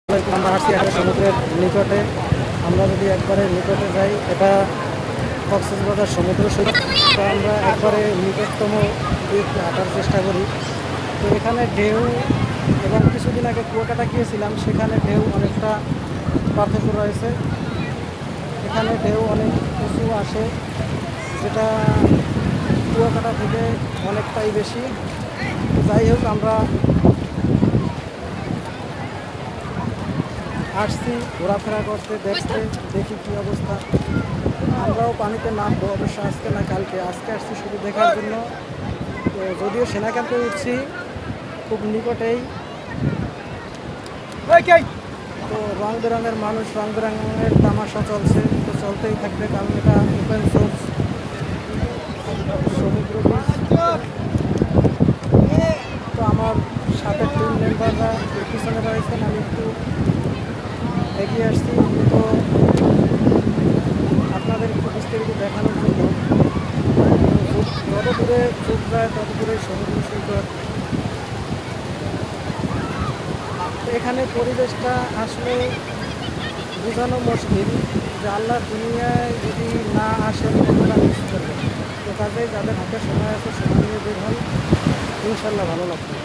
আমরা আসছি একটা সমুদ্রের নিকটে। আমরা যদি একবারে নিকটে যাই, এটা কক্সবাজার সমুদ্র সৈকত। তো আমরা একবারে নিকটতম দিক হাঁটার চেষ্টা করি। তো এখানে ঢেউ এবং কিছুদিন আগে কুয়াকাটা গিয়েছিলাম, সেখানে ঢেউ অনেকটা পার্থক্য রয়েছে। এখানে ঢেউ অনেক উঁচু আসে, যেটা কুয়াকাটা থেকে অনেকটাই বেশি। যাই হোক, আমরা আসছি ঘোরাফেরা করতে, দেখতে, দেখি কী অবস্থা। আমরাও পানিতে নামবো, অবশ্য আজকে না কালকে। আজকে আসছি শুধু দেখার জন্য। তো যদিও সেনা ক্যাম্পে উঠছি খুব নিকটেই। তো রং বেরঙের মানুষ, রং বেরঙের তামাশা চলছে, তো চলতেই থাকবে, কারণ এটা ওপেন সোর্স সমুদ্র বীচ। তো আমার সাথে টিম মেম্বাররা পিছনে রয়েছেন, আমি একটু এগিয়ে আসছি তো আপনাদের একটু বিস্তারিত দেখানোর জন্য। যত দূরে চোখ যায় তত দূরে সমুদ্র সৈকত। এখানে পরিবেশটা আসলে বোঝানো মুশকিল যে আল্লাহর দুনিয়ায় যদি না আসেন তারা মিস করবেন। তো কাজে যাদের হাতে সময় আছে সময় নিয়ে বের হন, ইনশাল্লাহ ভালো লাগবে।